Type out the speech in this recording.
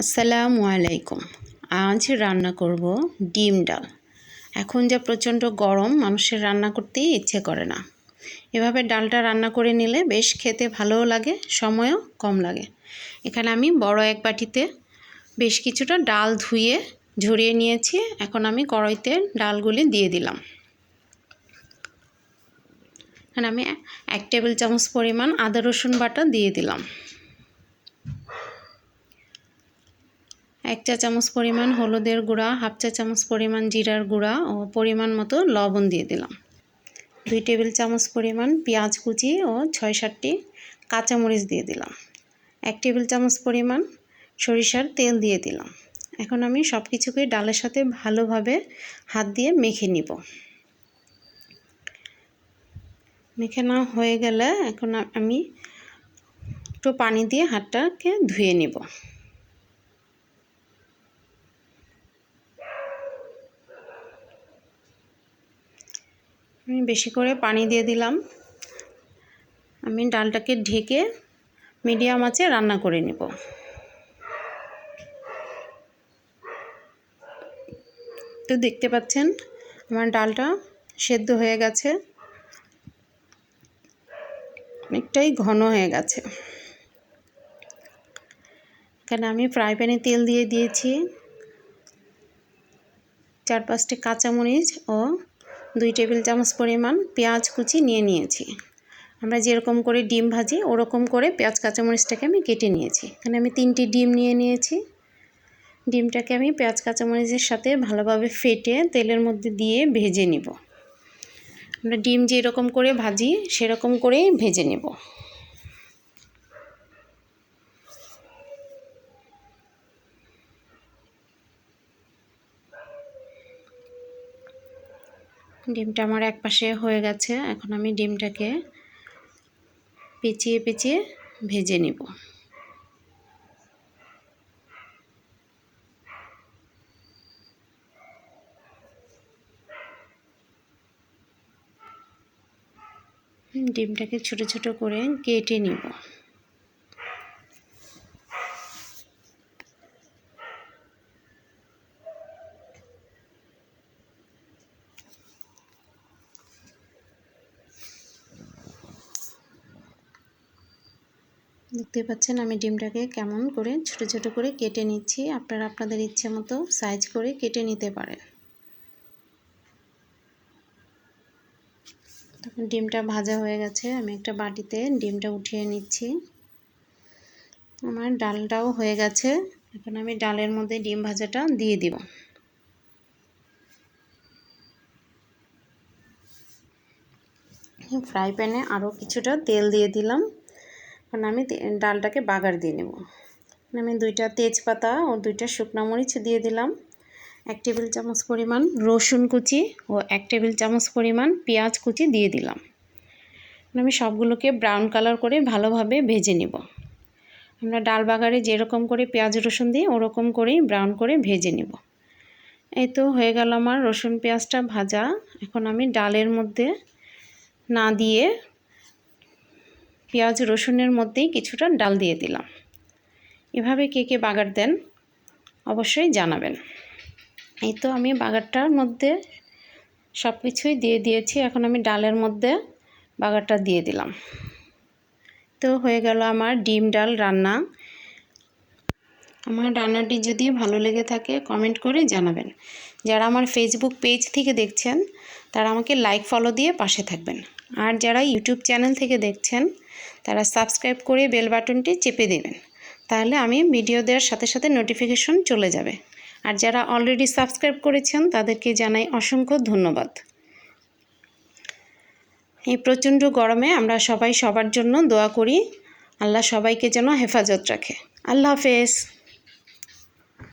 আসসালামু আলাইকুম। আজ রান্না করব ডিম ডাল। এখন যা প্রচণ্ড গরম, মানুষের রান্না করতেই ইচ্ছে করে না। এভাবে ডালটা রান্না করে নিলে বেশ খেতে ভালোও লাগে, সময়ও কম লাগে। এখানে আমি বড় এক বাটিতে বেশ কিছুটা ডাল ধুয়ে ঝরিয়ে নিয়েছি। এখন আমি কড়াইতে ডালগুলি দিয়ে দিলাম। এখানে আমি 1 টেবিল চামচ পরিমাণ আদা রসুন বাটা দিয়ে দিলাম। 1 চা চামচ পরিমাণ হলুদের গুঁড়া, 1/2 চা চামচ পরিমাণ জিরার গুঁড়া ও পরিমাণ মতো লবণ দিয়ে দিলাম। 2 টেবিল চামচ পরিমাণ পেঁয়াজ কুচি ও 6-7টি কাঁচামরিচ দিয়ে দিলাম। 1 টেবিল চামচ পরিমাণ সরিষার তেল দিয়ে দিলাম। এখন আমি সব কিছুকে ডালের সাথে ভালোভাবে হাত দিয়ে মেখে নিব। মেখে নেওয়া হয়ে গেলে এখন আমি একটু পানি দিয়ে হাতটাকে ধুয়ে নিব। আমি বেশি করে পানি দিয়ে দিলাম। আমি ডালটাকে ঢেকে মিডিয়াম আঁচে রান্না করে নেব। তো দেখতে পাচ্ছেন আমার ডালটা সেদ্ধ হয়ে গেছে, অনেকটাই ঘন হয়ে গেছে। এখানে আমি ফ্রাই প্যানে তেল দিয়ে দিয়েছি। 4-5টি কাঁচামরিচ ও 2 টেবিল চামচ পরিমাণ পেঁয়াজ কুচি নিয়েছি। আমরা যেরকম করে ডিম ভাজি ওরকম করে পেঁয়াজ কাঁচামরিচটাকে আমি কেটে নিয়েছি। এখানে আমি 3টি ডিম নিয়েছি। ডিমটাকে আমি পেঁয়াজ কাঁচামরিচের সাথে ভালোভাবে ফেটে তেলের মধ্যে দিয়ে ভেজে নিব। আমরা ডিম যেরকম করে ভাজি সেরকম করেই ভেজে নেব। ডিমটা আমার এক পাশে হয়ে গেছে। এখন আমি ডিমটাকে পেঁচিয়ে ভেজে নেব। ডিমটাকে ছোট ছোট করে কেটে নিব। দেখতে পাচ্ছেন আমি ডিমটাকে কেমন করে ছোট ছোট করে কেটে নিচ্ছি। আপনারা আপনাদের ইচ্ছে মতো সাইজ করে কেটে নিতে পারেন। তখন ডিমটা ভাজা হয়ে গেছে, আমি একটা বাটিতে ডিমটা উঠিয়ে নিচ্ছি। আমার ডালটাও হয়ে গেছে। এখন আমি ডালের মধ্যে ডিম ভাজাটা দিয়ে দিব। ফ্রাই প্যানে আরও কিছুটা তেল দিয়ে দিলাম। এখন আমি ডালটাকে বাগার দিয়ে নেব। আমি 2টা তেজপাতা ও 2টা শুকনো মরিচ দিয়ে দিলাম। 1 টেবিল চামচ পরিমাণ রসুন কুচি ও 1 টেবিল চামচ পরিমাণ পেঁয়াজ কুচি দিয়ে দিলাম। আমি সবগুলোকে ব্রাউন কালার করে ভালোভাবে ভেজে নেব। আমরা ডাল বাগারে যেরকম করে পেঁয়াজ রসুন দিই ওরকম করেই ব্রাউন করে ভেজে নেব। এই তো হয়ে গেল আমার রসুন পেঁয়াজটা ভাজা। এখন আমি ডালের মধ্যে না দিয়ে পেঁয়াজ রসুনের মধ্যেই কিছুটা ডাল দিয়ে দিলাম। এভাবে কে বাগার দেন অবশ্যই জানাবেন। এই তো আমি বাগারটার মধ্যে সব কিছুই দিয়ে দিয়েছি। এখন আমি ডালের মধ্যে বাগারটা দিয়ে দিলাম। তো হয়ে গেল আমার ডিম ডাল রান্না। আমার রান্নাটি যদি ভালো লেগে থাকে কমেন্ট করে জানাবেন। যারা আমার ফেসবুক পেজ থেকে দেখছেন তারা আমাকে লাইক ফলো দিয়ে পাশে থাকবেন। আর যারা ইউটিউব চ্যানেল থেকে দেখছেন তারা সাবস্ক্রাইব করে বেল বাটনটি চেপে দেবেন। তাহলে আমি ভিডিও দেওয়ার সাথে সাথে নোটিফিকেশন চলে যাবে। আর যারা অলরেডি সাবস্ক্রাইব করেছেন তাদেরকে জানাই অসংখ্য ধন্যবাদ। এই প্রচণ্ড গরমে আমরা সবাই সবার জন্য দোয়া করি, আল্লাহ সবাইকে যেন হেফাজত রাখে। আল্লাহ হাফেজ।